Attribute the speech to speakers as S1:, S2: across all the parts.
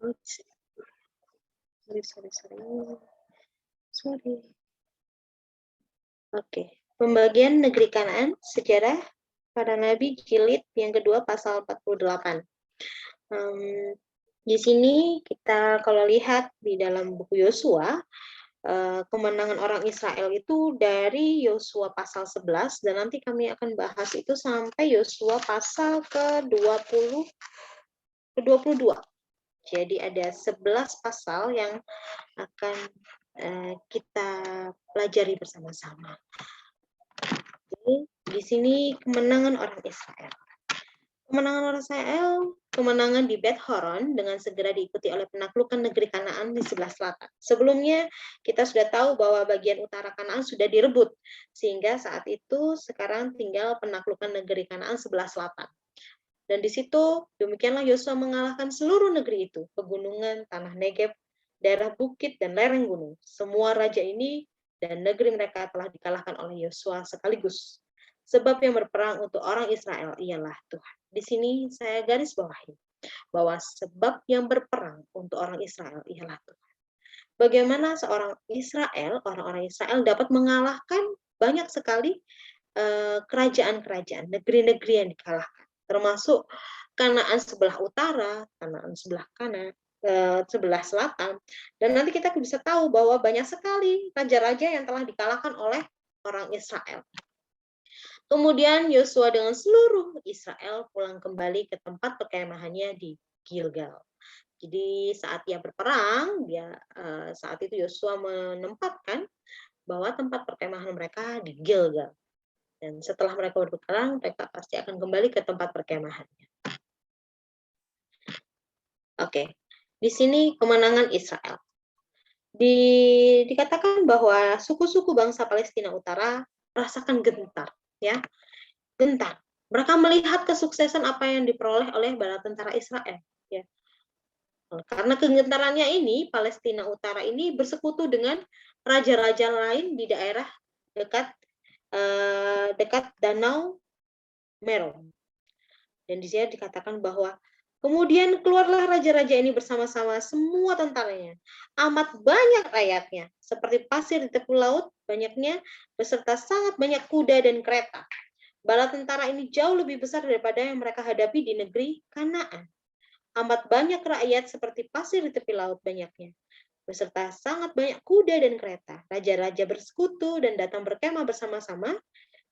S1: Oops, sorry. Sorry. Oke, pembagian negeri Kanaan, sejarah para nabi jilid yang kedua pasal 48. Di sini kita kalau lihat di dalam buku Yosua, kemenangan orang Israel itu dari Yosua pasal 11 dan nanti kami akan bahas itu sampai Yosua pasal ke-22. Jadi ada 11 pasal yang akan kita pelajari bersama-sama. Jadi di sini kemenangan orang Israel. Kemenangan orang Israel, kemenangan di Bet Horon dengan segera diikuti oleh penaklukan negeri Kanaan di sebelah selatan. Sebelumnya kita sudah tahu bahwa bagian utara Kanaan sudah direbut, sehingga saat itu sekarang tinggal penaklukan negeri Kanaan sebelah selatan. Dan di situ demikianlah Yosua mengalahkan seluruh negeri itu, pegunungan, tanah Negeb, daerah bukit dan lereng gunung. Semua raja ini dan negeri mereka telah dikalahkan oleh Yosua sekaligus. Sebab yang berperang untuk orang Israel ialah Tuhan. Di sini saya garis bawahi bahwa sebab yang berperang untuk orang Israel ialah Tuhan. Bagaimana seorang Israel, orang-orang Israel dapat mengalahkan banyak sekali kerajaan-kerajaan, negeri-negeri yang dikalahkan, termasuk Kanaan sebelah utara, Kanaan sebelah kanan, sebelah selatan, dan nanti kita bisa tahu bahwa banyak sekali raja-raja yang telah dikalahkan oleh orang Israel. Kemudian Yosua dengan seluruh Israel pulang kembali ke tempat perkemahannya di Gilgal. Jadi saat ia berperang, saat itu Yosua menempatkan bahwa tempat perkemahan mereka di Gilgal. Dan setelah mereka berperang, mereka pasti akan kembali ke tempat perkemahannya. Oke, di sini kemenangan Israel. Dikatakan bahwa suku-suku bangsa Palestina Utara rasakan gentar, ya, gentar. Mereka melihat kesuksesan apa yang diperoleh oleh bala tentara Israel, ya. Karena kegentarannya ini, Palestina Utara ini bersekutu dengan raja-raja lain di daerah dekat Danau Merom. Dan di sini dikatakan bahwa kemudian keluarlah raja-raja ini bersama-sama semua tentaranya. Amat banyak rakyatnya, seperti pasir di tepi laut, banyaknya, beserta sangat banyak kuda dan kereta. Bala tentara ini jauh lebih besar daripada yang mereka hadapi di negeri Kanaan. Amat banyak rakyat seperti pasir di tepi laut banyaknya, beserta sangat banyak kuda dan kereta. Raja-raja bersekutu dan datang berkemah bersama-sama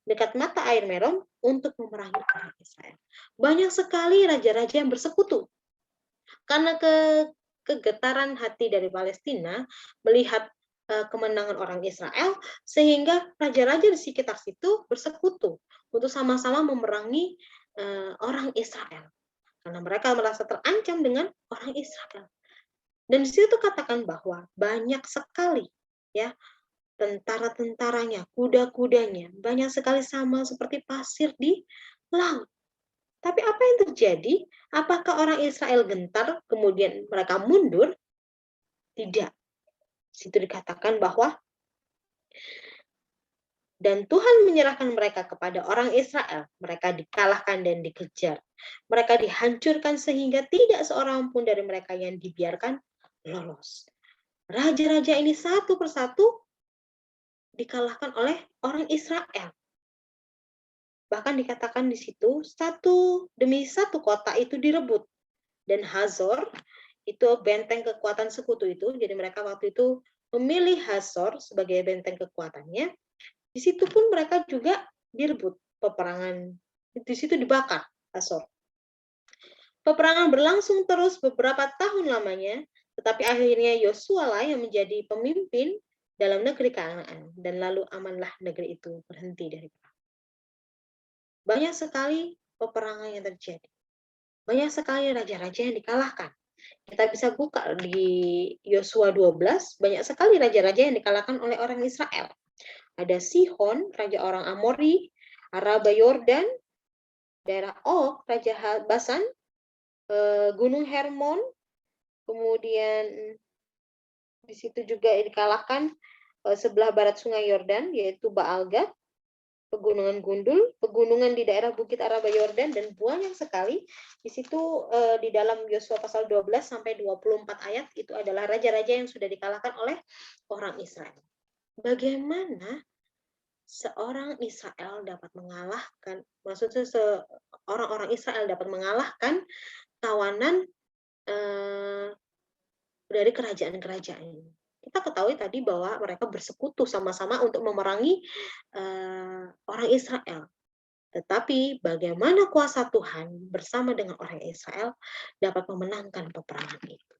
S1: dekat mata air Merom untuk memerangi orang Israel. Banyak sekali raja-raja yang bersekutu. Karena kegetaran hati dari Palestina melihat kemenangan orang Israel, sehingga raja-raja di sekitar situ bersekutu untuk sama-sama memerangi orang Israel. Karena mereka merasa terancam dengan orang Israel. Dan di situ katakan bahwa banyak sekali ya tentara-tentaranya, kuda-kudanya, banyak sekali sama seperti pasir di laut. Tapi apa yang terjadi? Apakah orang Israel gentar, kemudian mereka mundur? Tidak. Situ dikatakan bahwa dan Tuhan menyerahkan mereka kepada orang Israel. Mereka dikalahkan dan dikejar. Mereka dihancurkan sehingga tidak seorang pun dari mereka yang dibiarkan lolos. Raja-raja ini satu persatu dikalahkan oleh orang Israel. Bahkan dikatakan di situ, satu demi satu kota itu direbut. Dan Hazor, itu benteng kekuatan sekutu itu, jadi mereka waktu itu memilih Hazor sebagai benteng kekuatannya. Di situ pun mereka juga direbut. Peperangan, di situ dibakar Hazor. Peperangan berlangsung terus beberapa tahun lamanya, tetapi akhirnya Yosua lah yang menjadi pemimpin dalam negeri Kanaan. Dan lalu amanlah negeri itu berhenti dari perang. Banyak sekali peperangan yang terjadi. Banyak sekali raja-raja yang dikalahkan. Kita bisa buka di Yosua 12, banyak sekali raja-raja yang dikalahkan oleh orang Israel. Ada Sihon, raja orang Amori, Araba Yordan, daerah Og, raja Basan, Gunung Hermon, kemudian di situ juga dikalahkan sebelah barat sungai Yordan, yaitu Baalgad, pegunungan gundul, pegunungan di daerah Bukit Araba Yordan, dan banyak sekali. Di situ di dalam Yosua pasal 12 sampai 24 ayat itu adalah raja-raja yang sudah dikalahkan oleh orang Israel. Bagaimana seorang Israel dapat mengalahkan, maksudnya orang-orang Israel dapat mengalahkan kawanan dari kerajaan-kerajaan ini. Kita ketahui tadi bahwa mereka bersekutu sama-sama untuk memerangi orang Israel. Tetapi bagaimana kuasa Tuhan bersama dengan orang Israel dapat memenangkan peperangan itu.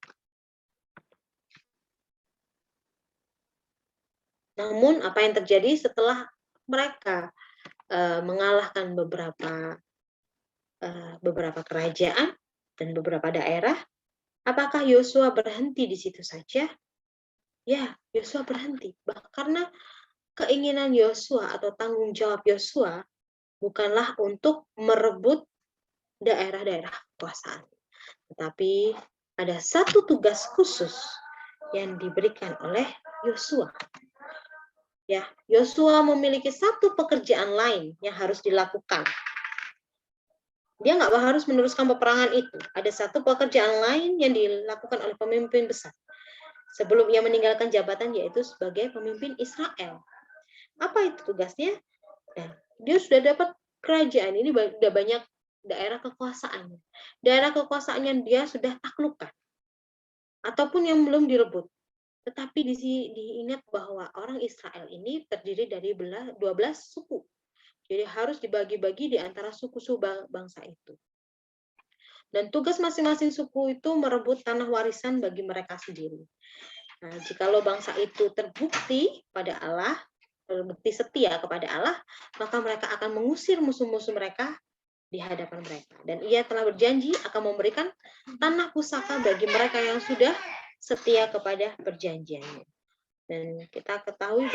S1: Namun apa yang terjadi setelah mereka mengalahkan beberapa kerajaan dan beberapa daerah, apakah Yosua berhenti di situ saja? Ya, Yosua berhenti. Karena keinginan Yosua atau tanggung jawab Yosua bukanlah untuk merebut daerah-daerah kekuasaan. Tetapi ada satu tugas khusus yang diberikan oleh Yosua. Ya, Yosua memiliki satu pekerjaan lain yang harus dilakukan. Dia nggak harus meneruskan peperangan itu. Ada satu pekerjaan lain yang dilakukan oleh pemimpin besar sebelum ia meninggalkan jabatan, yaitu sebagai pemimpin Israel. Apa itu tugasnya? Nah, dia sudah dapat kerajaan ini, sudah banyak daerah kekuasaan. Daerah kekuasaan yang dia sudah taklukkan ataupun yang belum direbut. Tetapi diingat bahwa orang Israel ini terdiri dari 12 suku. Jadi harus dibagi-bagi di antara suku-suku bangsa itu. Dan tugas masing-masing suku itu merebut tanah warisan bagi mereka sendiri. Nah, jikalau bangsa itu terbukti pada Allah, terbukti setia kepada Allah, maka mereka akan mengusir musuh-musuh mereka di hadapan mereka. Dan ia telah berjanji akan memberikan tanah pusaka bagi mereka yang sudah setia kepada perjanjiannya. Dan kita ketahui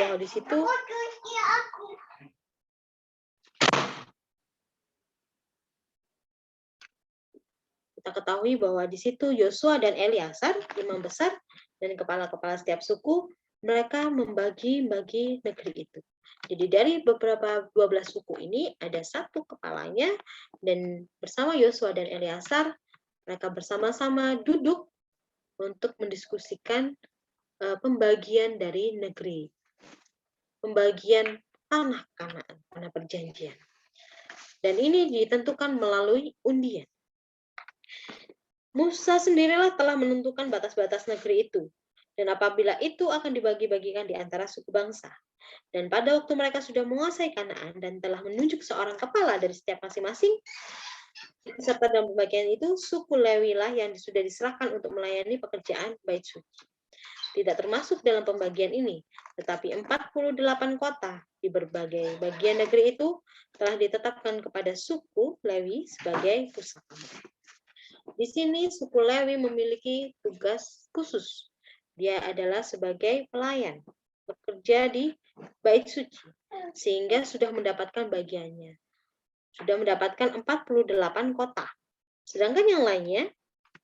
S1: bahwa di situ Yosua dan Eleazar, imam besar dan kepala-kepala setiap suku, mereka membagi-bagi negeri itu. Jadi dari beberapa 12 suku ini ada satu kepalanya, dan bersama Yosua dan Eleazar mereka bersama-sama duduk untuk mendiskusikan pembagian dari negeri, pembagian tanah Kanaan, tanah perjanjian. Dan ini ditentukan melalui undian. Musa sendirilah telah menentukan batas-batas negeri itu, dan apabila itu akan dibagi-bagikan di antara suku bangsa. Dan pada waktu mereka sudah menguasai Kanaan dan telah menunjuk seorang kepala dari setiap masing-masing, serta dalam pembagian itu, suku Lewi lah yang sudah diserahkan untuk melayani pekerjaan bait suci. Tidak termasuk dalam pembagian ini, tetapi 48 kota di berbagai bagian negeri itu telah ditetapkan kepada suku Lewi sebagai pusaka. Di sini suku Lewi memiliki tugas khusus. Dia adalah sebagai pelayan, bekerja di bait suci, sehingga sudah mendapatkan bagiannya. Sudah mendapatkan 48 kota. Sedangkan yang lainnya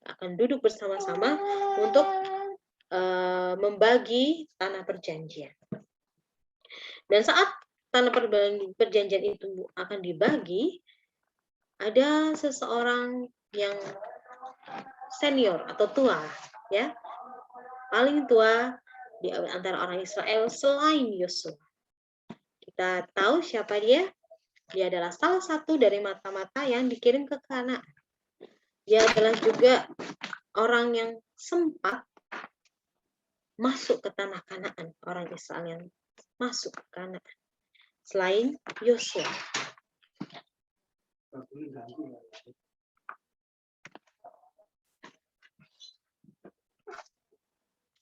S1: akan duduk bersama-sama untuk membagi tanah perjanjian. Dan saat tanah perjanjian itu akan dibagi, ada seseorang yang senior atau tua, ya, paling tua di antara orang Israel selain Yosua. Kita tahu siapa dia? Dia adalah salah satu dari mata-mata yang dikirim ke Kanaan. Dia adalah juga orang yang sempat masuk ke tanah Kanaan, orang Israel yang masuk ke Kanaan selain Yosua.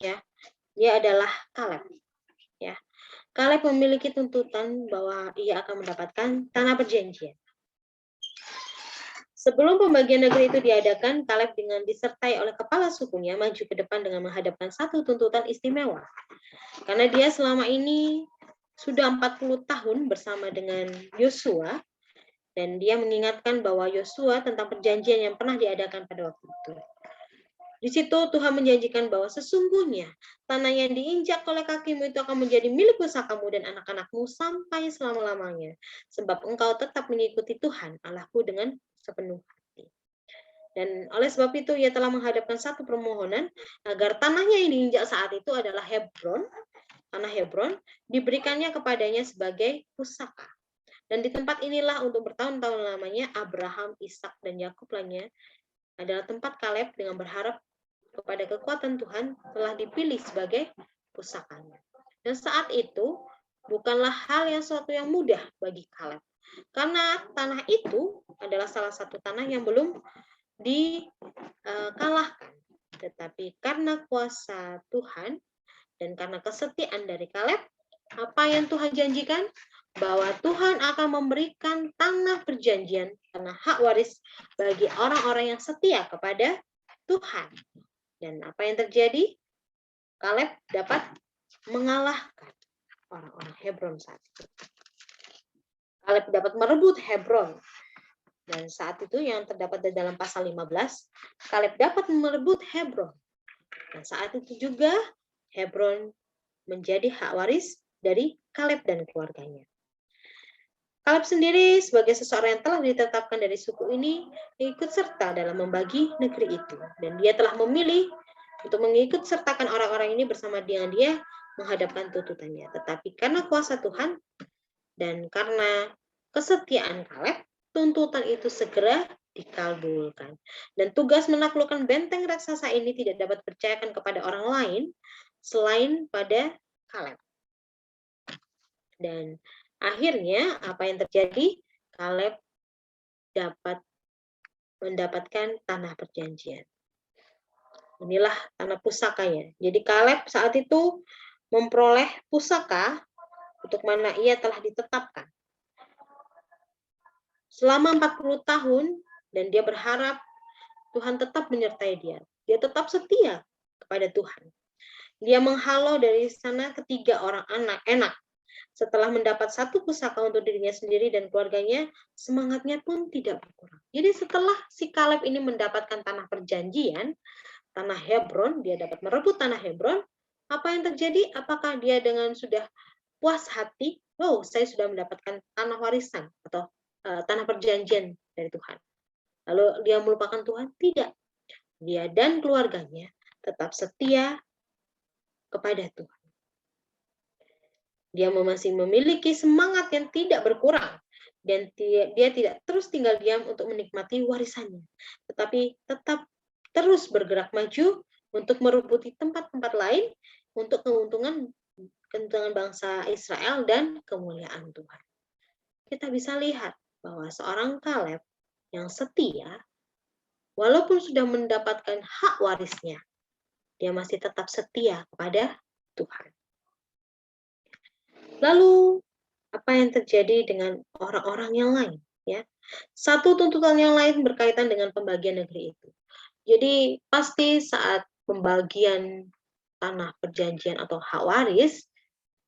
S1: Ya, dia adalah Kaleb. Ya, Kaleb memiliki tuntutan bahwa ia akan mendapatkan tanah perjanjian. Sebelum pembagian negeri itu diadakan, Kaleb dengan disertai oleh kepala sukunya maju ke depan dengan menghadapkan satu tuntutan istimewa. Karena dia selama ini sudah 40 tahun bersama dengan Yosua, dan dia mengingatkan bahwa Yosua tentang perjanjian yang pernah diadakan pada waktu itu. Di situ Tuhan menjanjikan bahwa sesungguhnya tanah yang diinjak oleh kakimu itu akan menjadi milik pusakamu dan anak-anakmu sampai selama-lamanya. Sebab engkau tetap mengikuti Tuhan Allahku dengan sepenuh hati. Dan oleh sebab itu ia telah menghadapkan satu permohonan agar tanahnya yang diinjak saat itu adalah Hebron, tanah Hebron, diberikannya kepadanya sebagai pusaka. Dan di tempat inilah untuk bertahun-tahun lamanya Abraham, Ishak, dan Yakub lainnya adalah tempat Kaleb dengan berharap kepada kekuatan Tuhan telah dipilih sebagai pusakanya. Dan saat itu bukanlah hal yang suatu yang mudah bagi Kaleb. Karena tanah itu adalah salah satu tanah yang belum dikalahkan. Tetapi karena kuasa Tuhan dan karena kesetiaan dari Kaleb, apa yang Tuhan janjikan? Bahwa Tuhan akan memberikan tanah perjanjian, tanah hak waris bagi orang-orang yang setia kepada Tuhan. Dan apa yang terjadi? Kaleb dapat mengalahkan orang-orang Hebron saat itu. Kaleb dapat merebut Hebron. Dan saat itu yang terdapat di dalam pasal 15, Kaleb dapat merebut Hebron. Dan saat itu juga Hebron menjadi hak waris dari Kaleb dan keluarganya. Kaleb sendiri sebagai seseorang yang telah ditetapkan dari suku ini ikut serta dalam membagi negeri itu. Dan dia telah memilih untuk mengikut sertakan orang-orang ini bersama dengan dia menghadapkan tuntutannya. Tetapi karena kuasa Tuhan dan karena kesetiaan Kaleb, tuntutan itu segera dikabulkan. Dan tugas menaklukkan benteng raksasa ini tidak dapat dipercayakan kepada orang lain selain pada Kaleb. Dan akhirnya apa yang terjadi? Kaleb dapat mendapatkan tanah perjanjian. Inilah tanah pusakanya. Jadi Kaleb saat itu memperoleh pusaka untuk mana ia telah ditetapkan. Selama 40 tahun dan dia berharap Tuhan tetap menyertai dia. Dia tetap setia kepada Tuhan. Dia menghalau dari sana ketiga orang anak. Setelah mendapat satu pusaka untuk dirinya sendiri dan keluarganya, semangatnya pun tidak berkurang. Jadi setelah si Kaleb ini mendapatkan tanah perjanjian, tanah Hebron, dia dapat merebut tanah Hebron, apa yang terjadi? Apakah dia dengan sudah puas hati, oh saya sudah mendapatkan tanah warisan atau tanah perjanjian dari Tuhan. Lalu dia melupakan Tuhan? Tidak. Dia dan keluarganya tetap setia kepada Tuhan. Dia masih memiliki semangat yang tidak berkurang. Dan dia tidak terus tinggal diam untuk menikmati warisannya. Tetapi tetap terus bergerak maju untuk merebut tempat-tempat lain untuk keuntungan bangsa Israel dan kemuliaan Tuhan. Kita bisa lihat bahwa seorang Kaleb yang setia, walaupun sudah mendapatkan hak warisnya, dia masih tetap setia kepada Tuhan. Lalu, apa yang terjadi dengan orang-orang yang lain? Ya, satu tuntutan yang lain berkaitan dengan pembagian negeri itu. Jadi pasti saat pembagian tanah perjanjian atau hak waris,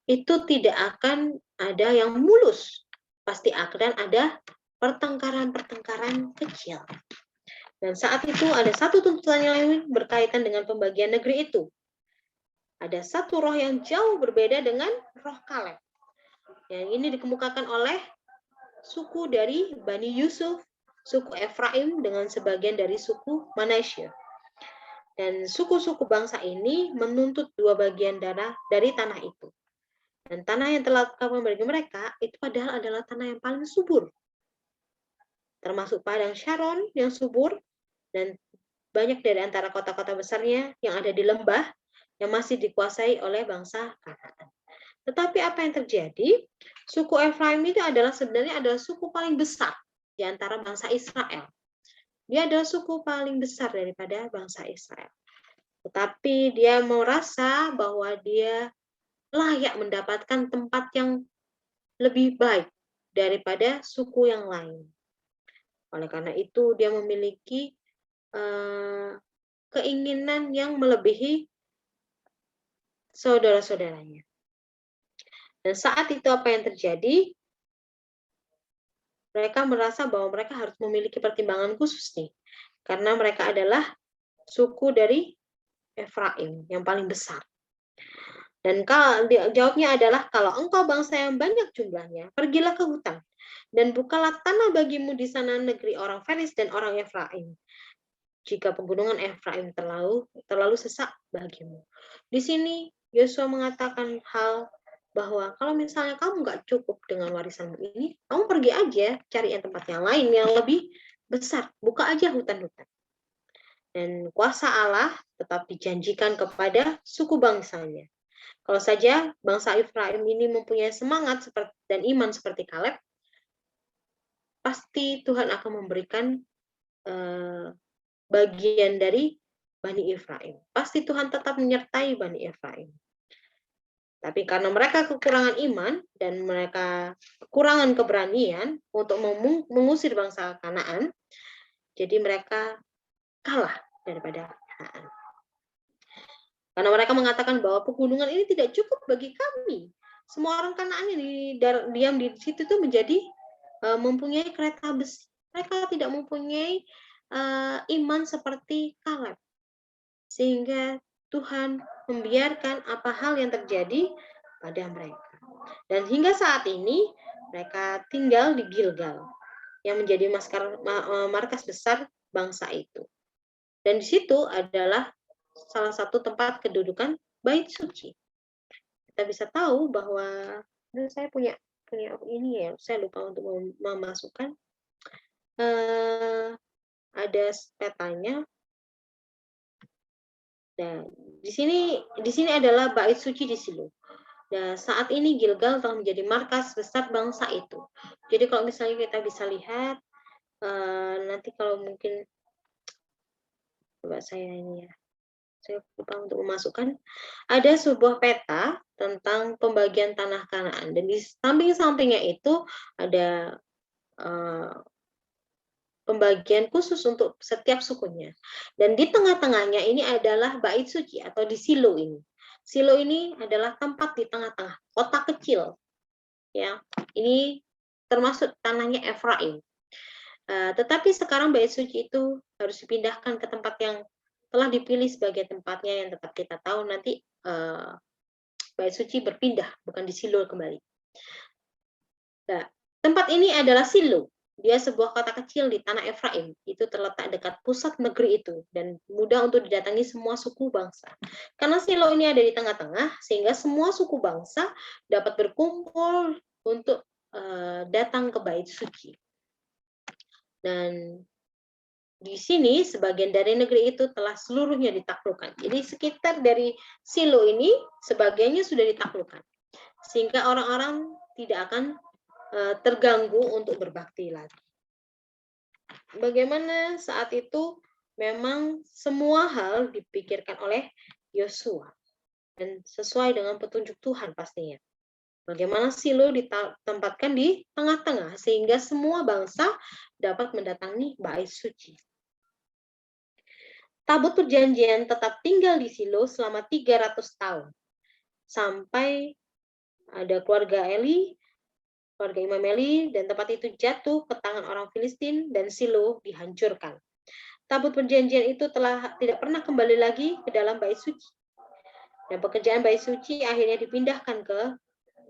S1: itu tidak akan ada yang mulus. Pasti akan ada pertengkaran-pertengkaran kecil. Dan saat itu ada satu tuntutan yang lain berkaitan dengan pembagian negeri itu. Ada satu roh yang jauh berbeda dengan roh Kaleb. Yang ini dikemukakan oleh suku dari Bani Yusuf, suku Efraim dengan sebagian dari suku Manasye. Dan suku-suku bangsa ini menuntut dua bagian dari tanah itu. Dan tanah yang telah kamu bagi mereka itu padahal adalah tanah yang paling subur. Termasuk padang Sharon yang subur dan banyak dari antara kota-kota besarnya yang ada di lembah yang masih dikuasai oleh bangsa Kanaan. Tetapi apa yang terjadi? Suku Efraim itu sebenarnya adalah suku paling besar di antara bangsa Israel. Dia adalah suku paling besar daripada bangsa Israel. Tetapi dia merasa bahwa dia layak mendapatkan tempat yang lebih baik daripada suku yang lain. Oleh karena itu dia memiliki keinginan yang melebihi saudara-saudaranya. Dan saat itu apa yang terjadi? Mereka merasa bahwa mereka harus memiliki pertimbangan khusus nih. Karena mereka adalah suku dari Efraim yang paling besar. Dan jawabnya adalah, kalau engkau bangsa yang banyak jumlahnya, pergilah ke hutan dan bukalah tanah bagimu di sana, negeri orang Feris dan orang Efraim. Jika pegunungan Efraim terlalu sesak bagimu. Di sini Yosua mengatakan hal bahwa kalau misalnya kamu nggak cukup dengan warisanmu ini, kamu pergi aja cari tempat yang lain yang lebih besar. Buka aja hutan-hutan. Dan kuasa Allah tetap dijanjikan kepada suku bangsanya. Kalau saja bangsa Efraim ini mempunyai semangat dan iman seperti Kaleb, pasti Tuhan akan memberikan bagian dari Bani Efraim. Pasti Tuhan tetap menyertai Bani Efraim. Tapi karena mereka kekurangan iman dan mereka kekurangan keberanian untuk mengusir bangsa Kanaan, jadi mereka kalah daripada Kanaan. Karena mereka mengatakan bahwa pegunungan ini tidak cukup bagi kami. Semua orang Kanaan yang diam di situ itu menjadi mempunyai kereta besi. Mereka tidak mempunyai iman seperti Kaleb. Sehingga Tuhan membiarkan apa hal yang terjadi pada mereka. Dan hingga saat ini mereka tinggal di Gilgal yang menjadi markas besar bangsa itu. Dan di situ adalah salah satu tempat kedudukan bait suci. Kita bisa tahu bahwa saya punya ini ya, saya lupa untuk memasukkan ada petanya. Dan di sini adalah bait suci di Silo. Nah, saat ini Gilgal telah menjadi markas besar bangsa itu. Jadi kalau misalnya kita bisa lihat nanti kalau mungkin coba saya ini ya. Saya lupa untuk memasukkan, ada sebuah peta tentang pembagian tanah Kanaan, dan di samping-sampingnya itu ada pembagian khusus untuk setiap sukunya. Dan di tengah-tengahnya ini adalah bait suci atau di Silo ini. Silo ini adalah tempat di tengah-tengah kota kecil. Ya, ini termasuk tanahnya Efraim. Tetapi sekarang bait suci itu harus dipindahkan ke tempat yang telah dipilih sebagai tempatnya, yang tetap kita tahu nanti bait suci berpindah, bukan di Silo kembali. Nah, tempat ini adalah Silo. Dia sebuah kota kecil di tanah Efraim. Itu terletak dekat pusat negeri itu dan mudah untuk didatangi semua suku bangsa. Karena Silo ini ada di tengah-tengah, sehingga semua suku bangsa dapat berkumpul untuk datang ke bait suci. Dan di sini sebagian dari negeri itu telah seluruhnya ditaklukkan. Jadi sekitar dari Silo ini sebagiannya sudah ditaklukkan. Sehingga orang-orang tidak akan terganggu untuk berbakti lagi. Bagaimana saat itu memang semua hal dipikirkan oleh Yosua dan sesuai dengan petunjuk Tuhan pastinya. Bagaimana Silo ditempatkan di tengah-tengah sehingga semua bangsa dapat mendatangi bait suci. Tabut perjanjian tetap tinggal di Silo selama 300 tahun. Sampai ada keluarga Imam Eli, dan tempat itu jatuh ke tangan orang Filistin dan Silo dihancurkan. Tabut perjanjian itu tidak pernah kembali lagi ke dalam bait suci. Dan pekerjaan bait suci akhirnya dipindahkan ke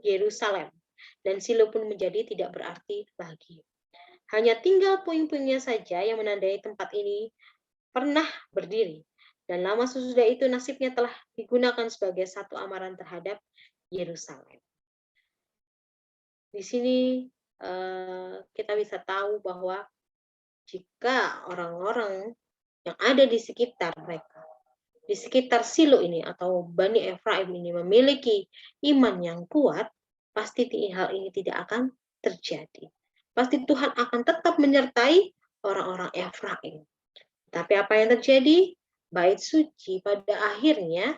S1: Yerusalem. Dan Silo pun menjadi tidak berarti lagi. Hanya tinggal puing-puingnya saja yang menandai tempat ini pernah berdiri, dan lama sesudah itu nasibnya telah digunakan sebagai satu amaran terhadap Yerusalem. Di sini kita bisa tahu bahwa jika orang-orang yang ada di sekitar mereka, di sekitar Silo ini atau Bani Efraim ini memiliki iman yang kuat, pasti hal ini tidak akan terjadi. Pasti Tuhan akan tetap menyertai orang-orang Efraim. Tapi apa yang terjadi? Bait suci pada akhirnya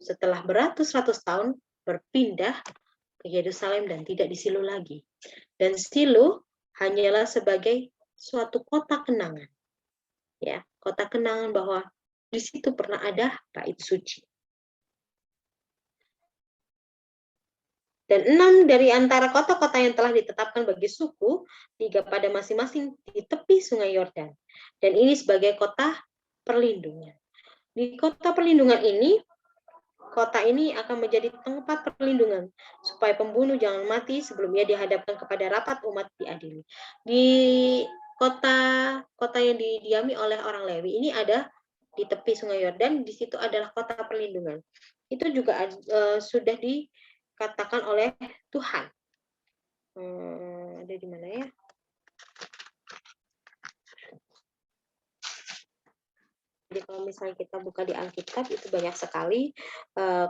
S1: setelah beratus-ratus tahun berpindah ke Yerusalem dan tidak di Silo lagi. Dan Silo hanyalah sebagai suatu kota kenangan. Ya, kota kenangan bahwa di situ pernah ada bait suci. Dan 6 dari antara kota-kota yang telah ditetapkan bagi suku, 3 pada masing-masing di tepi sungai Yordan. Dan ini sebagai kota perlindungan. Di kota perlindungan ini, kota ini akan menjadi tempat perlindungan supaya pembunuh jangan mati sebelum ia dihadapkan kepada rapat umat diadili. Di kota yang didiami oleh orang Lewi ini ada di tepi Sungai Yordan, di situ adalah kota perlindungan. Itu juga sudah dikatakan oleh Tuhan. Ada di mana ya? Jadi kalau misalnya kita buka di Alkitab itu banyak sekali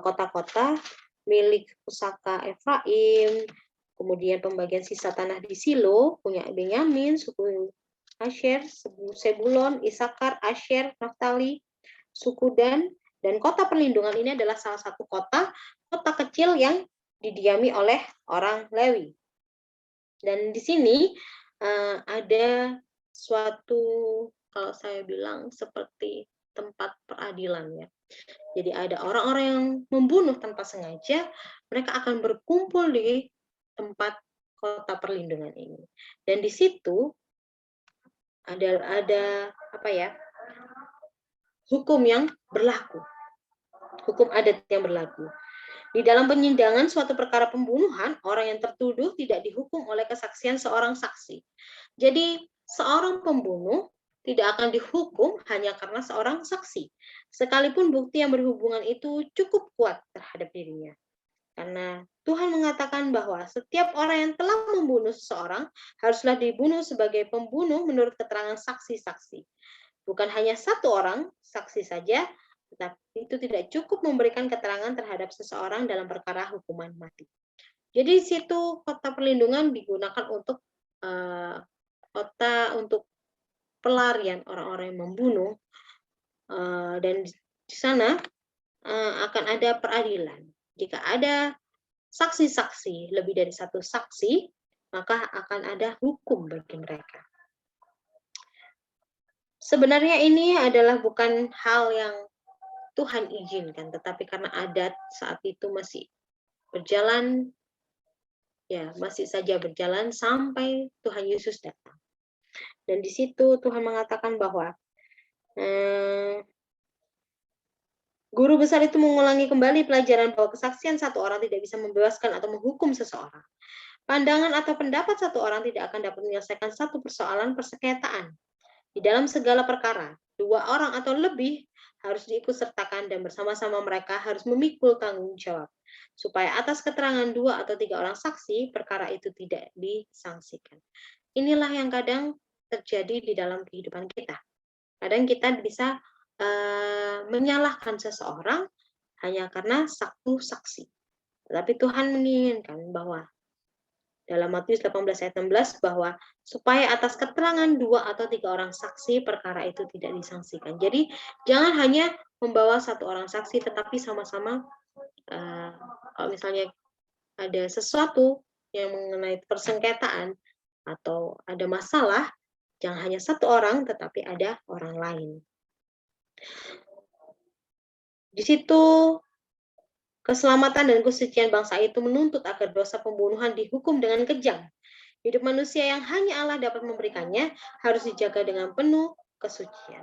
S1: kota-kota milik pusaka Efraim, kemudian pembagian sisa tanah di Silo punya Benyamin, suku Asher, Sebulon, Isakar, Asher, Naftali, suku dan kota perlindungan ini adalah salah satu kota kecil yang didiami oleh orang Lewi. Dan di sini ada suatu, kalau saya bilang seperti tempat peradilan ya. Jadi ada orang-orang yang membunuh tanpa sengaja, mereka akan berkumpul di tempat kota perlindungan ini. Dan di situ ada apa ya? Hukum yang berlaku. Hukum adat yang berlaku. Di dalam penyidangan suatu perkara pembunuhan, orang yang tertuduh tidak dihukum oleh kesaksian seorang saksi. Jadi, seorang pembunuh tidak akan dihukum hanya karena seorang saksi, sekalipun bukti yang berhubungan itu cukup kuat terhadap dirinya. Karena Tuhan mengatakan bahwa setiap orang yang telah membunuh seseorang haruslah dibunuh sebagai pembunuh menurut keterangan saksi-saksi. Bukan hanya satu orang saksi saja, tetapi itu tidak cukup memberikan keterangan terhadap seseorang dalam perkara hukuman mati. Jadi situ kota perlindungan digunakan untuk kota untuk pelarian orang-orang yang membunuh, dan di sana akan ada peradilan. Jika ada saksi-saksi, lebih dari satu saksi, maka akan ada hukum bagi mereka. Sebenarnya ini adalah bukan hal yang Tuhan izinkan, tetapi karena adat saat itu masih berjalan, ya masih saja berjalan sampai Tuhan Yesus datang. Dan di situ Tuhan mengatakan bahwa guru besar itu mengulangi kembali pelajaran bahwa kesaksian satu orang tidak bisa membebaskan atau menghukum seseorang. Pandangan atau pendapat satu orang tidak akan dapat menyelesaikan satu persoalan persengketaan. Di dalam segala perkara, dua orang atau lebih harus diikutsertakan dan bersama-sama mereka harus memikul tanggung jawab. Supaya atas keterangan dua atau tiga orang saksi, perkara itu tidak disangsikan. Inilah yang kadang terjadi di dalam kehidupan kita. Kadang kita bisa menyalahkan seseorang hanya karena satu saksi. Tetapi Tuhan menginginkan bahwa dalam Matius 18 ayat 16 bahwa supaya atas keterangan dua atau tiga orang saksi perkara itu tidak disangsikan. Jadi jangan hanya membawa satu orang saksi, tetapi sama-sama kalau misalnya ada sesuatu yang mengenai persengketaan atau ada masalah, jangan hanya satu orang, tetapi ada orang lain. Di situ keselamatan dan kesucian bangsa itu menuntut agar dosa pembunuhan dihukum dengan kejam. Hidup manusia yang hanya Allah dapat memberikannya harus dijaga dengan penuh kesucian.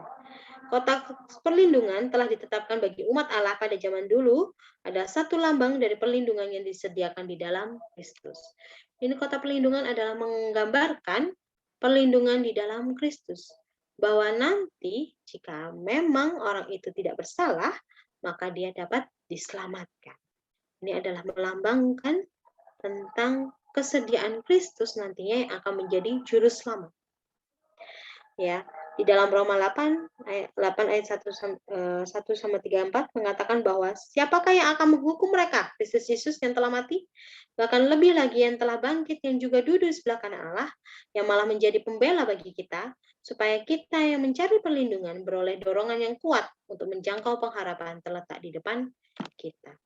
S1: Kota perlindungan telah ditetapkan bagi umat Allah pada zaman dulu, ada satu lambang dari perlindungan yang disediakan di dalam Kristus. Ini kota perlindungan adalah menggambarkan perlindungan di dalam Kristus. Bahwa nanti jika memang orang itu tidak bersalah, maka dia dapat diselamatkan. Ini adalah melambangkan tentang kesediaan Kristus nantinya yang akan menjadi juru selamat. Ya, di dalam Roma 8 ayat 1 sampai 34 mengatakan bahwa siapakah yang akan menghukum mereka? Kristus Yesus yang telah mati, bahkan lebih lagi yang telah bangkit, yang juga duduk di sebelah kanan Allah, yang malah menjadi pembela bagi kita, supaya kita yang mencari perlindungan beroleh dorongan yang kuat untuk menjangkau pengharapan terletak di depan kita.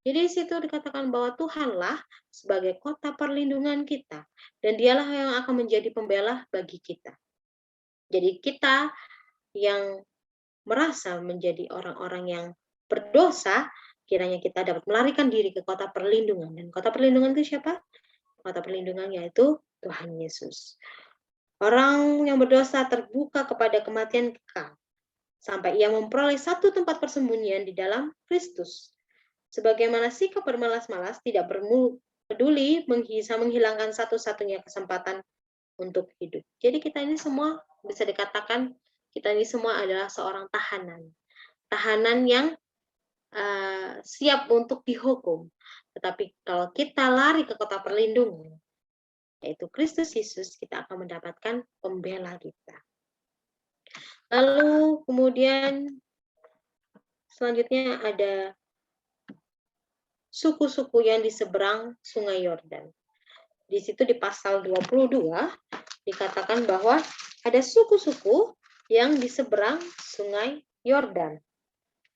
S1: Jadi di situ dikatakan bahwa Tuhanlah sebagai kota perlindungan kita, dan dialah yang akan menjadi pembela bagi kita. Jadi kita yang merasa menjadi orang-orang yang berdosa, kiranya kita dapat melarikan diri ke kota perlindungan. Dan kota perlindungan itu siapa? Kota perlindungan yaitu Tuhan Yesus. Orang yang berdosa terbuka kepada kematian kekal. sampai ia memperoleh satu tempat persembunyian di dalam Kristus. Sebagaimana sikap bermalas-malas tidak peduli bisa menghilangkan satu-satunya kesempatan untuk hidup. Jadi kita ini semua bisa dikatakan kita ini semua adalah seorang tahanan. Tahanan yang siap untuk dihukum. Tetapi kalau kita lari ke kota perlindungan, yaitu Kristus Yesus, kita akan mendapatkan pembela kita. Lalu kemudian selanjutnya ada suku-suku yang di seberang Sungai Yordan. Di situ di pasal 22 dikatakan bahwa ada suku-suku yang di seberang Sungai Yordan.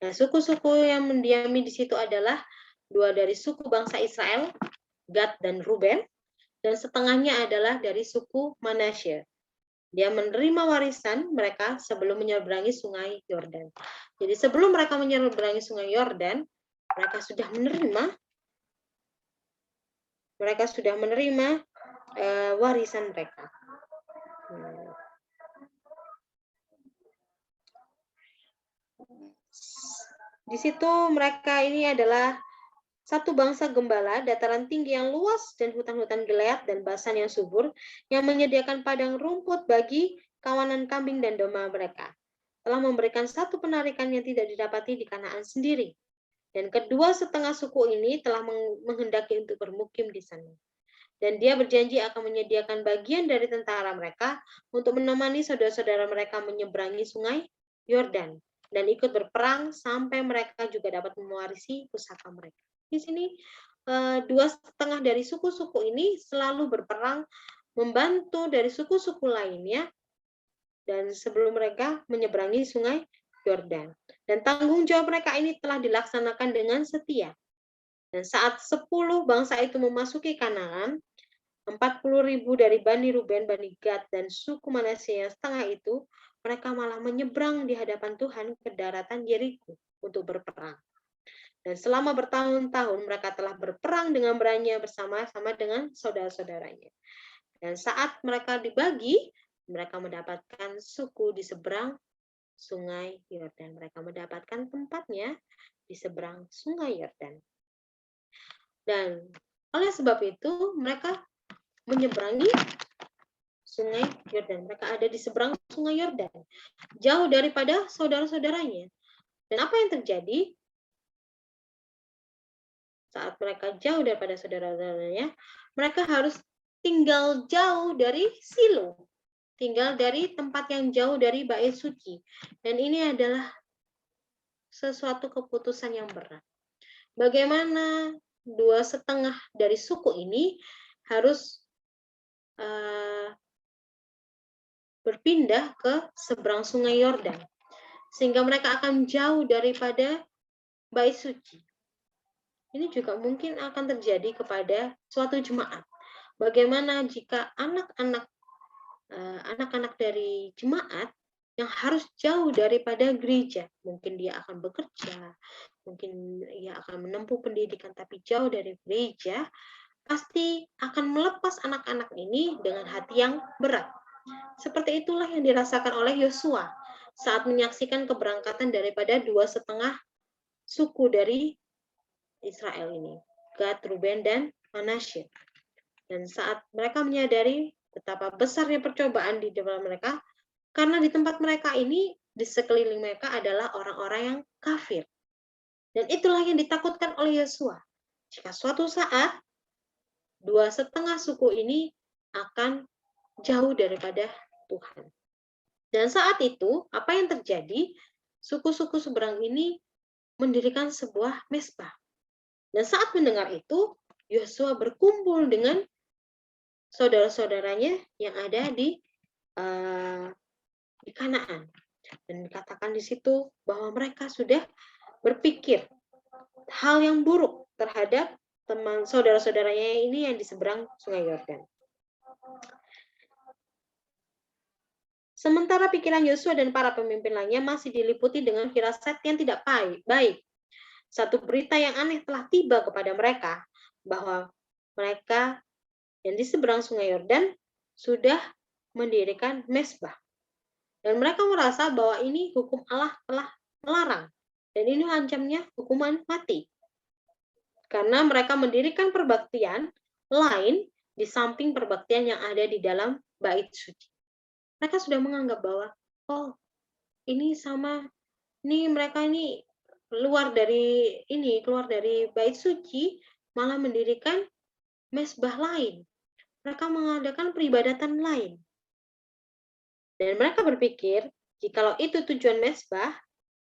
S1: Nah, suku-suku yang mendiami di situ adalah dua dari suku bangsa Israel, Gad dan Ruben, dan setengahnya adalah dari suku Manasye. Dia menerima warisan mereka sebelum menyeberangi Sungai Yordan. Jadi sebelum mereka menyeberangi Sungai Yordan, mereka sudah menerima warisan mereka. Di situ mereka ini adalah satu bangsa gembala, dataran tinggi yang luas dan hutan-hutan geleat dan basan yang subur, yang menyediakan padang rumput bagi kawanan kambing dan domba mereka. Telah memberikan satu penarikan yang tidak didapati di Kanaan sendiri. Dan kedua setengah suku ini telah menghendaki untuk bermukim di sana. Dan dia berjanji akan menyediakan bagian dari tentara mereka untuk menemani saudara-saudara mereka menyeberangi Sungai Yordan dan ikut berperang sampai mereka juga dapat mewarisi pusaka mereka. Di sini dua setengah dari suku-suku ini selalu berperang membantu dari suku-suku lainnya dan sebelum mereka menyeberangi Sungai Yordan. Dan tanggung jawab mereka ini telah dilaksanakan dengan setia. Dan saat 10 bangsa itu memasuki Kanaan, 40.000 dari Bani Ruben, Bani Gad, dan suku Manasye yang setengah itu, mereka malah menyeberang di hadapan Tuhan ke daratan Yeriko untuk berperang. Dan selama bertahun-tahun mereka telah berperang dengan berani bersama-sama dengan saudara-saudaranya. Dan saat mereka dibagi, mereka mendapatkan suku di seberang Sungai Yordan. Mereka mendapatkan tempatnya di seberang Sungai Yordan. Dan oleh sebab itu mereka menyeberangi Sungai Yordan. Mereka ada di seberang Sungai Yordan, jauh daripada saudara-saudaranya. Dan apa yang terjadi? Saat mereka jauh daripada saudara-saudaranya, mereka harus tinggal jauh dari Silo, tinggal dari tempat yang jauh dari bait suci. Dan ini adalah sesuatu keputusan yang berat. Bagaimana dua setengah dari suku ini harus berpindah ke seberang Sungai Yordan, sehingga mereka akan jauh daripada bait suci. Ini juga mungkin akan terjadi kepada suatu jemaat. Bagaimana jika anak-anak dari jemaat yang harus jauh daripada gereja, mungkin dia akan bekerja, mungkin ia akan menempuh pendidikan, tapi jauh dari gereja, pasti akan melepas anak-anak ini dengan hati yang berat. Seperti itulah yang dirasakan oleh Yosua saat menyaksikan keberangkatan daripada dua setengah suku dari Israel ini, Gad, Ruben, dan Manasye. Dan saat mereka menyadari betapa besarnya percobaan di depan mereka, karena di tempat mereka ini, di sekeliling mereka adalah orang-orang yang kafir. Dan itulah yang ditakutkan oleh Yosua. Jika suatu saat, dua setengah suku ini akan jauh daripada Tuhan. Dan saat itu, apa yang terjadi? Suku-suku seberang ini mendirikan sebuah mezbah. Dan saat mendengar itu, Yosua berkumpul dengan saudara-saudaranya yang ada di Kanaan. Dan dikatakan di situ bahwa mereka sudah berpikir hal yang buruk terhadap teman saudara-saudaranya ini yang di seberang Sungai Yordan. Sementara pikiran Yosua dan para pemimpin lainnya masih diliputi dengan firasat yang tidak baik. Satu berita yang aneh telah tiba kepada mereka, bahwa mereka yang di seberang Sungai Yordan sudah mendirikan mezbah. Dan mereka merasa bahwa ini hukum Allah telah melarang. Dan ini ancamnya hukuman mati. Karena mereka mendirikan perbaktian lain di samping perbaktian yang ada di dalam bait suci. Mereka sudah menganggap bahwa, oh ini sama, ini mereka ini keluar dari bait suci, malah mendirikan mesbah lain. Mereka mengadakan peribadatan lain. Dan mereka berpikir, jikalau itu tujuan mesbah,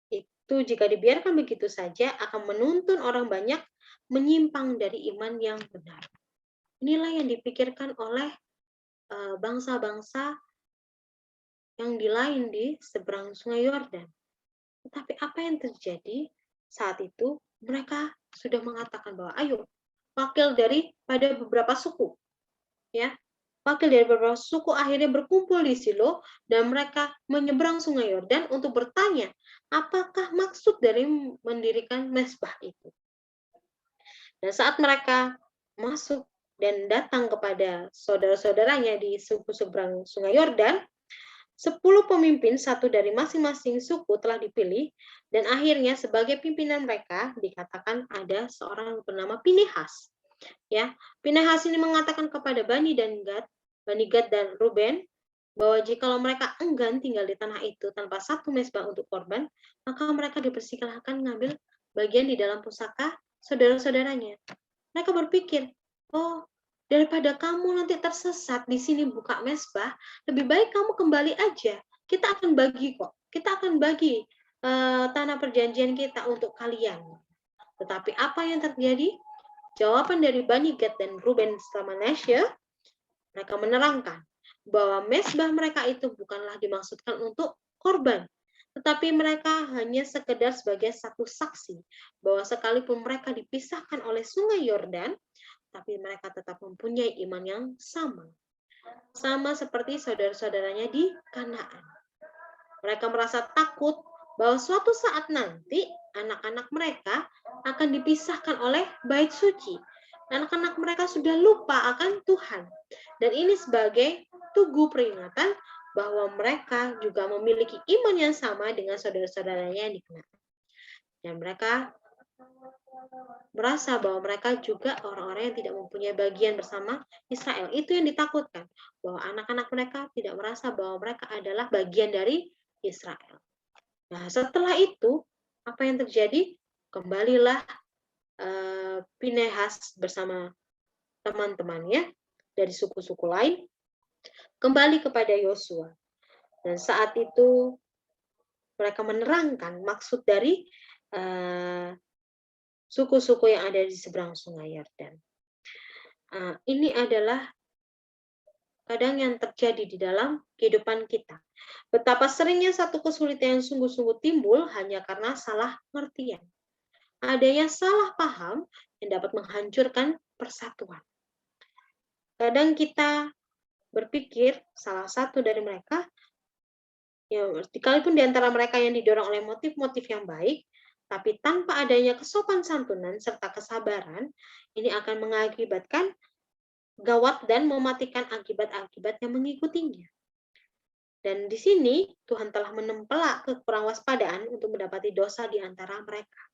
S1: itu jika dibiarkan begitu saja akan menuntun orang banyak menyimpang dari iman yang benar. Inilah yang dipikirkan oleh bangsa-bangsa yang lain di seberang Sungai Yordan. Tetapi apa yang terjadi saat itu? Mereka sudah mengatakan bahwa ayo, wakil daripada beberapa suku, ya, wakil dari beberapa suku akhirnya berkumpul di Silo dan mereka menyeberang Sungai Yordan untuk bertanya, apakah maksud dari mendirikan mesbah itu? Dan saat mereka masuk dan datang kepada saudara-saudaranya di suku seberang Sungai Yordan, 10 pemimpin, satu dari masing-masing suku telah dipilih, dan akhirnya sebagai pimpinan mereka dikatakan ada seorang bernama Pinehas. Ya, Pinehas ini mengatakan kepada Bani Gad dan Ruben, bahwa jikalau mereka enggan tinggal di tanah itu tanpa satu mezbah untuk korban, maka mereka dipersilahkan mengambil bagian di dalam pusaka saudara-saudaranya. Mereka berpikir, oh, daripada kamu nanti tersesat di sini buka mezbah, lebih baik kamu kembali aja. Kita akan bagi kok. Kita akan bagi tanah perjanjian kita untuk kalian. Tetapi apa yang terjadi? Jawaban dari Bani Gad dan Ruben setelah Manasya, mereka menerangkan bahwa mezbah mereka itu bukanlah dimaksudkan untuk korban, tetapi mereka hanya sekedar sebagai satu saksi bahwa sekalipun mereka dipisahkan oleh Sungai Yordan, tapi mereka tetap mempunyai iman yang sama. Sama seperti saudara-saudaranya di Kanaan. Mereka merasa takut bahwa suatu saat nanti anak-anak mereka akan dipisahkan oleh bait suci. Anak-anak mereka sudah lupa akan Tuhan. Dan ini sebagai tugu peringatan bahwa mereka juga memiliki iman yang sama dengan saudara-saudaranya yang di Kanaan. Dan mereka merasa bahwa mereka juga orang-orang yang tidak mempunyai bagian bersama Israel. Itu yang ditakutkan, bahwa anak-anak mereka tidak merasa bahwa mereka adalah bagian dari Israel. Nah, setelah itu, apa yang terjadi? Kembalilah Pinehas bersama teman-temannya dari suku-suku lain kembali kepada Yosua. Dan saat itu mereka menerangkan maksud dari suku-suku yang ada di seberang Sungai Yordan. Ini adalah kadang yang terjadi di dalam kehidupan kita. Betapa seringnya satu kesulitan yang sungguh-sungguh timbul hanya karena salah pengertian. Adanya salah paham yang dapat menghancurkan persatuan. Kadang kita berpikir salah satu dari mereka, ya, sekalipun di antara mereka yang didorong oleh motif-motif yang baik, tapi tanpa adanya kesopan santunan serta kesabaran, ini akan mengakibatkan gawat dan mematikan akibat-akibat yang mengikutinya. Dan di sini Tuhan telah menempelak kekurangwaspadaan untuk mendapati dosa di antara mereka.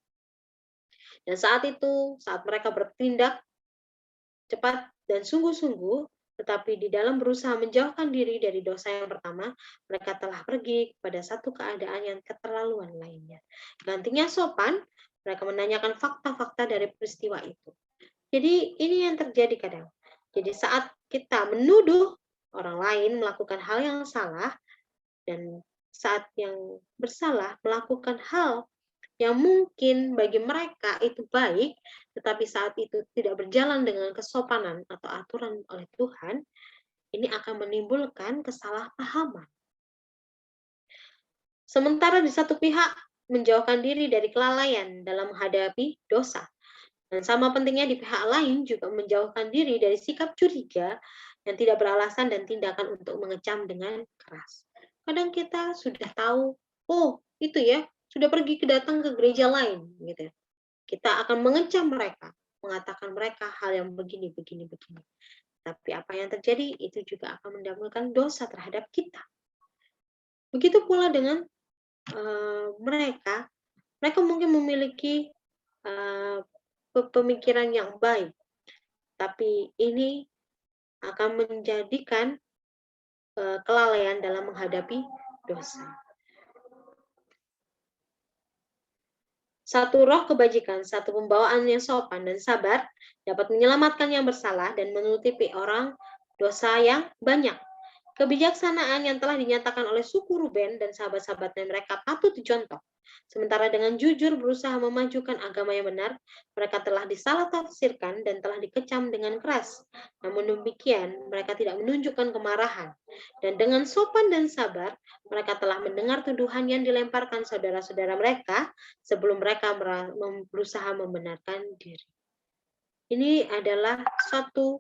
S1: Dan saat itu, saat mereka bertindak cepat dan sungguh-sungguh, tetapi di dalam berusaha menjauhkan diri dari dosa yang pertama, mereka telah pergi kepada satu keadaan yang keterlaluan lainnya. Gantinya sopan, mereka menanyakan fakta-fakta dari peristiwa itu. Jadi ini yang terjadi kadang. Jadi saat kita menuduh orang lain melakukan hal yang salah, dan saat yang bersalah melakukan hal yang mungkin bagi mereka itu baik, tetapi saat itu tidak berjalan dengan kesopanan atau aturan oleh Tuhan, ini akan menimbulkan kesalahpahaman. Sementara di satu pihak menjauhkan diri dari kelalaian dalam menghadapi dosa. Dan sama pentingnya di pihak lain juga menjauhkan diri dari sikap curiga yang tidak beralasan dan tindakan untuk mengecam dengan keras. Kadang kita sudah tahu, oh itu ya, sudah pergi datang ke gereja lain, gitu. Kita akan mengecam mereka, mengatakan mereka hal yang begini, begini, begini. Tapi apa yang terjadi itu juga akan mendamaikan dosa terhadap kita. Begitu pula dengan mereka mungkin memiliki pemikiran yang baik, tapi ini akan menjadikan kelalaian dalam menghadapi dosa. Satu roh kebajikan, satu pembawaan yang sopan dan sabar dapat menyelamatkan yang bersalah dan menutupi orang dosa yang banyak. Kebijaksanaan yang telah dinyatakan oleh suku Ruben dan sahabat-sahabatnya mereka patut dicontoh. Sementara dengan jujur berusaha memajukan agama yang benar, mereka telah disalah tafsirkan dan telah dikecam dengan keras. Namun demikian, mereka tidak menunjukkan kemarahan. Dan dengan sopan dan sabar, mereka telah mendengar tuduhan yang dilemparkan saudara-saudara mereka sebelum mereka berusaha membenarkan diri. Ini adalah satu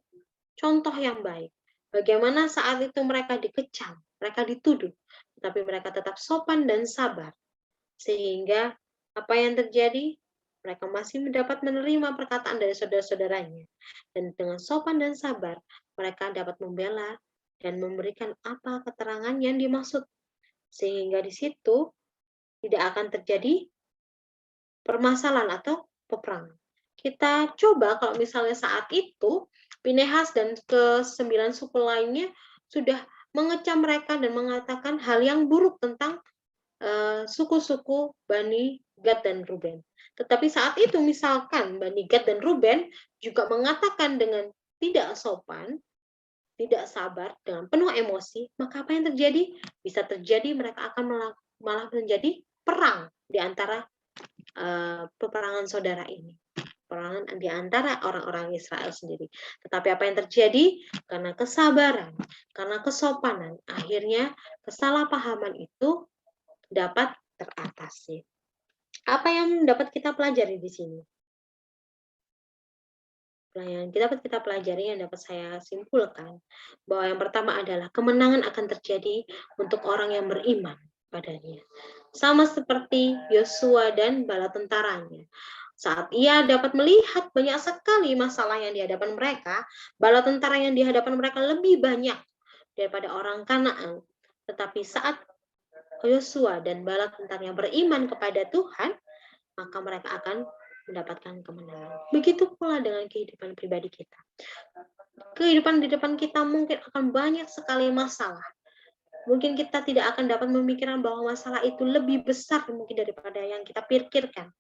S1: contoh yang baik. Bagaimana saat itu mereka dikecam, mereka dituduh, tetapi mereka tetap sopan dan sabar. Sehingga apa yang terjadi? Mereka masih mendapat menerima perkataan dari saudara-saudaranya. Dan dengan sopan dan sabar, mereka dapat membela dan memberikan apa keterangan yang dimaksud. Sehingga di situ tidak akan terjadi permasalahan atau peperangan. Kita coba kalau misalnya saat itu Pinehas dan ke-9 suku lainnya sudah mengecam mereka dan mengatakan hal yang buruk tentang suku-suku Bani Gad dan Ruben. Tetapi saat itu misalkan Bani Gad dan Ruben juga mengatakan dengan tidak sopan, tidak sabar, dengan penuh emosi, maka apa yang terjadi? Bisa terjadi mereka akan malah menjadi perang di antara peperangan saudara ini. Peperangan di antara orang-orang Israel sendiri. Tetapi apa yang terjadi? Karena kesabaran, karena kesopanan, akhirnya kesalahpahaman itu dapat teratasi. Apa yang dapat kita pelajari di sini? Yang dapat kita pelajari, yang dapat saya simpulkan, bahwa yang pertama adalah kemenangan akan terjadi untuk orang yang beriman padanya. Sama seperti Yosua dan bala tentaranya. Saat ia dapat melihat banyak sekali masalah yang di hadapan mereka, bala tentara yang di hadapan mereka lebih banyak daripada orang Kanaan. Tetapi saat Yosua dan bala tentaranya beriman kepada Tuhan, maka mereka akan mendapatkan kemenangan. Begitu pula dengan kehidupan pribadi kita. Kehidupan di depan kita mungkin akan banyak sekali masalah. Mungkin kita tidak akan dapat memikirkan bahwa masalah itu lebih besar mungkin daripada yang kita pikirkan.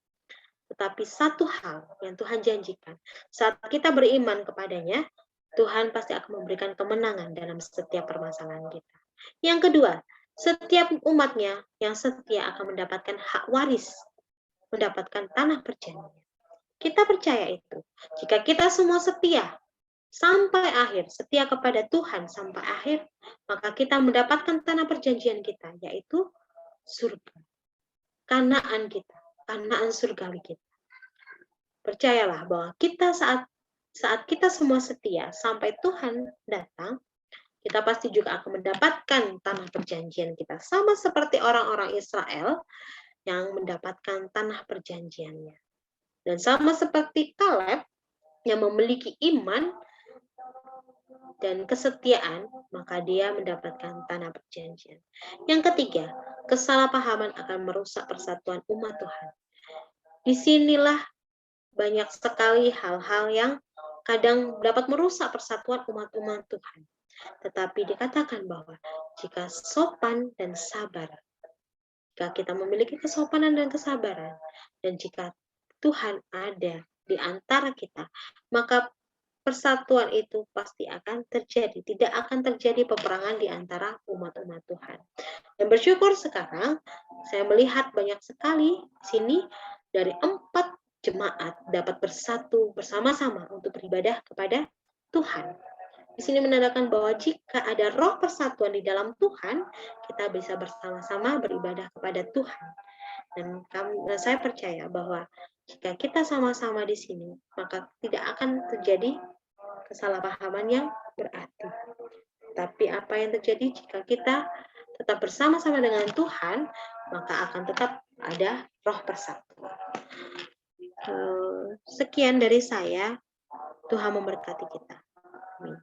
S1: Tetapi satu hal yang Tuhan janjikan, saat kita beriman kepadanya, Tuhan pasti akan memberikan kemenangan dalam setiap permasalahan kita. Yang kedua, setiap umatnya yang setia akan mendapatkan hak waris, mendapatkan tanah perjanjian. Kita percaya itu. Jika kita semua setia sampai akhir, setia kepada Tuhan sampai akhir, maka kita mendapatkan tanah perjanjian kita, yaitu surga. Kanaan kita, kanaan surgawi kita. Percayalah bahwa kita saat kita semua setia sampai Tuhan datang, kita pasti juga akan mendapatkan tanah perjanjian kita. Sama seperti orang-orang Israel yang mendapatkan tanah perjanjiannya. Dan sama seperti Kaleb yang memiliki iman dan kesetiaan, maka dia mendapatkan tanah perjanjian. Yang ketiga, kesalahpahaman akan merusak persatuan umat Tuhan. Disinilah banyak sekali hal-hal yang kadang dapat merusak persatuan umat-umat Tuhan. Tetapi dikatakan bahwa jika sopan dan sabar, jika kita memiliki kesopanan dan kesabaran, dan jika Tuhan ada di antara kita, maka persatuan itu pasti akan terjadi. Tidak akan terjadi peperangan di antara umat-umat Tuhan. Dan bersyukur sekarang, saya melihat banyak sekali sini dari 4 jemaat dapat bersatu bersama-sama untuk beribadah kepada Tuhan. Di sini menandakan bahwa jika ada roh persatuan di dalam Tuhan, kita bisa bersama-sama beribadah kepada Tuhan. Dan saya percaya bahwa jika kita sama-sama di sini, maka tidak akan terjadi kesalahpahaman yang berarti. Tapi apa yang terjadi jika kita tetap bersama-sama dengan Tuhan, maka akan tetap ada roh persatuan. Sekian dari saya. Tuhan memberkati kita. Amin.